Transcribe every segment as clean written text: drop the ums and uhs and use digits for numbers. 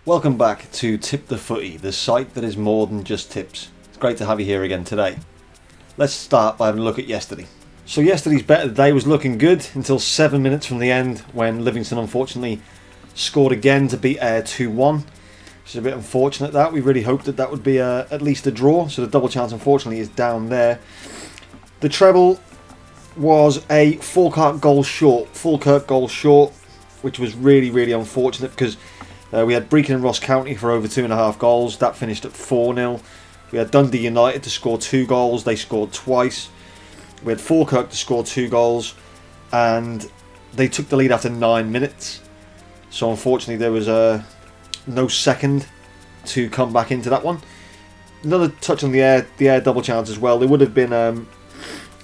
Welcome back to Tip the Footy, the site that is more than just tips. It's great to have you here again today. Let's start by having a look at yesterday. So yesterday's bet of the day was looking good until 7 minutes from the end when Livingston unfortunately scored again to beat Ayr 2-1. Which is a bit unfortunate that. We really hoped that would be at least a draw, so the double chance unfortunately is down there. The treble was a Falkirk goal short, which was really unfortunate because we had Brecon and Ross County for over 2.5 goals. That finished at 4-0. We had Dundee United to score 2 goals. They scored twice. We had Falkirk to score 2 goals, and they took the lead after 9 minutes. So unfortunately there was no second to come back into that one. Another touch on the Ayr double chance as well. There would have been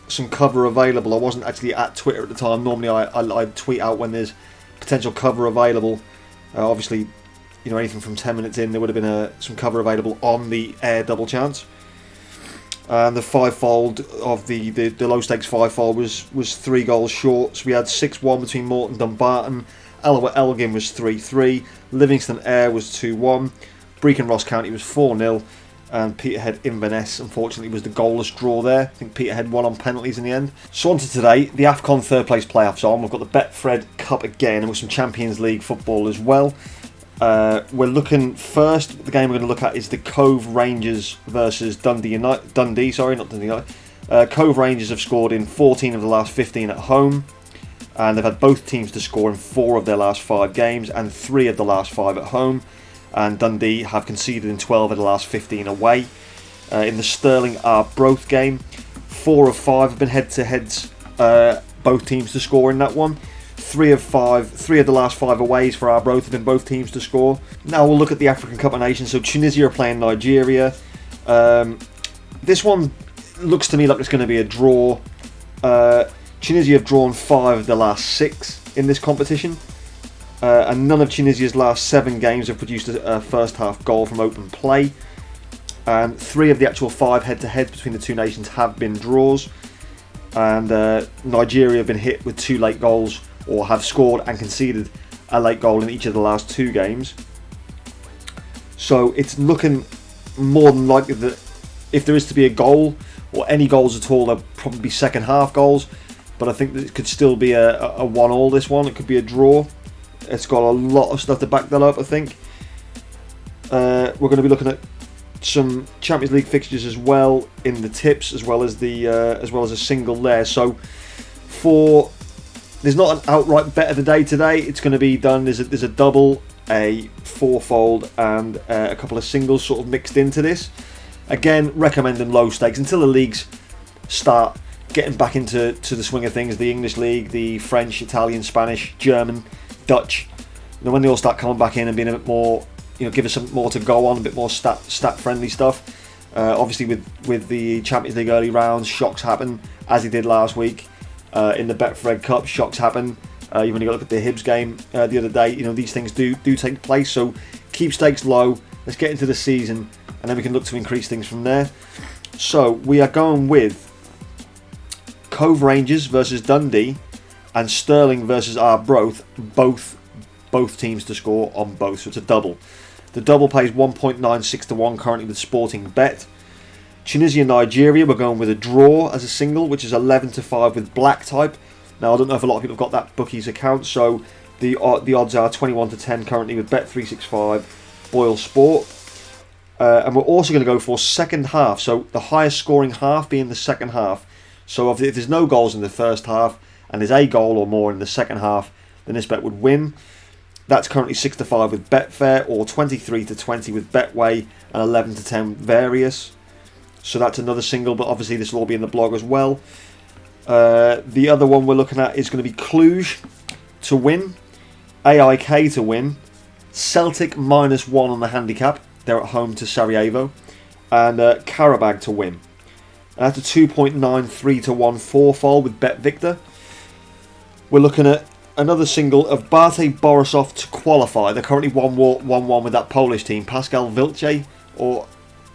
some cover available. I wasn't actually at Twitter at the time. Normally I tweet out when there's potential cover available. Obviously, you know, anything from 10 minutes in, there would have been some cover available on the Ayr double chance. And the fivefold of the low stakes fivefold was 3 goals short. So we had 6-1 between Morton Dumbarton. Alloa Elgin was 3-3. Livingston Ayr was 2-1. Brecon Ross County was 4-0. And Peterhead Inverness, unfortunately, was the goalless draw there. I think Peterhead won on penalties in the end. So on to today, the Afcon third place playoffs on. We've got the Betfred Cup again, and with some Champions League football as well. We're looking first, the game we're going to look at is the Cove Rangers versus Dundee. Cove Rangers have scored in 14 of the last 15 at home. And they've had both teams to score in 4 of their last 5 games and 3 of the last 5 at home. And Dundee have conceded in 12 of the last 15 away. In the Stirling Arbroath game, 4 of 5 have been head-to-heads, both teams to score in that one. 3 of the last 5 aways for Arbroath have been both teams to score. Now we'll look at the African Cup of Nations. So Tunisia are playing Nigeria. This one looks to me like it's going to be a draw. Tunisia have drawn 5 of the last 6 in this competition. And none of Tunisia's last 7 games have produced a first half goal from open play. And 3 of the actual 5 head-to-heads between the two nations have been draws. And Nigeria have been hit with 2 late goals, or have scored and conceded a late goal in each of the last 2 games. So it's looking more than likely that if there is to be a goal, or any goals at all, they'll probably be second half goals. But I think that it could still be a 1-1 this one. It could be a draw. It's got a lot of stuff to back that up, I think. We're going to be looking at some Champions League fixtures as well in the tips, as well as a single there. So there's not an outright bet of the day today. It's going to be done. There's a double, a fourfold, and a couple of singles sort of mixed into this. Again, recommending low stakes until the leagues start getting back into the swing of things. The English League, the French, Italian, Spanish, German, Dutch. You know, when they all start coming back in and being a bit more, you know, give us some more to go on, a bit more stat friendly stuff. Obviously with the Champions League early rounds, shocks happen, as he did last week. In the Betfred Cup, shocks happen. You've only got to look at the Hibs game the other day. You know, these things do take place. So keep stakes low. Let's get into the season, and then we can look to increase things from there. So we are going with Cove Rangers versus Dundee, and Stirling versus Arbroath, both teams to score on both, so it's a double. The double pays 1.96 to 1 currently with Sporting Bet. Tunisia Nigeria, we're going with a draw as a single, which is 11 to 5 with black type. Now I don't know if a lot of people have got that bookies account, so the odds are 21 to 10 currently with Bet365 Boyle Sport. And we're also going to go for second half, so the highest scoring half being the second half. So if there's no goals in the first half and there's a goal or more in the second half, then this bet would win. That's currently 6 to 5 with Betfair, or 23 to 20 with Betway, and 11 to 10 Various. So that's another single, but obviously this will all be in the blog as well. The other one we're looking at is going to be Cluj to win, AIK to win, Celtic -1 on the handicap. They're at home to Sarajevo, and Karabag to win. That's a 2.93 to 1 fourfold with Bet Victor. We're looking at another single of Bate Borisov to qualify. They're currently 1-1 with that Polish team, Pascal Vilce, or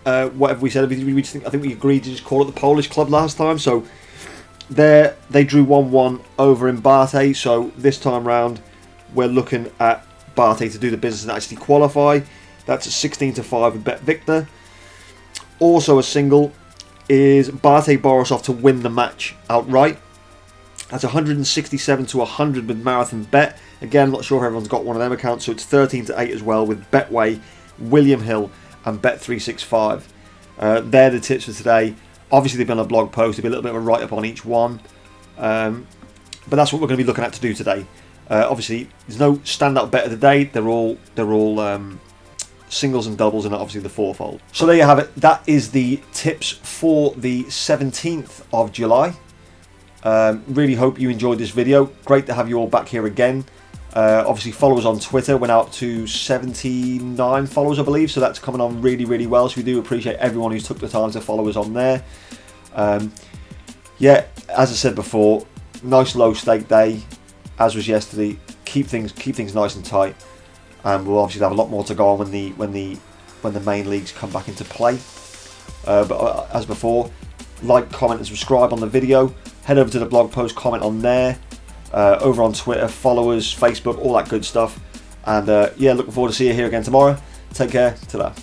whatever we said. I think we agreed to just call it the Polish club last time. So they drew 1-1 over in Bate. So this time round, we're looking at Barty to do the business and actually qualify. That's a 16-5 with Bet Victor. Also a single is Barty Borisov to win the match outright. That's 167-100 with Marathon Bet. Again, not sure if everyone's got one of them accounts, so it's 13-8 as well with Betway, William Hill and Bet365. They're the tips for today. Obviously, they've been on a blog post. There'll be a little bit of a write-up on each one. But that's what we're going to be looking at to do today. Obviously, there's no standout bet of the day. They're all singles and doubles, and obviously the fourfold. So there you have it. That is the tips for the 17th of July. Really hope you enjoyed this video. Great to have you all back here again. Obviously, follow us on Twitter. Went out to 79 followers, I believe. So that's coming on really, really well. So we do appreciate everyone who's took the time to follow us on there. Yeah, as I said before, nice low stake day, as was yesterday. Keep things nice and tight. And we'll obviously have a lot more to go on when the main leagues come back into play. But as before, like, comment and subscribe on the video. Head over to the blog post, comment on there. Over on Twitter, follow us, Facebook, all that good stuff. And yeah, looking forward to seeing you here again tomorrow. Take care. Ta-da.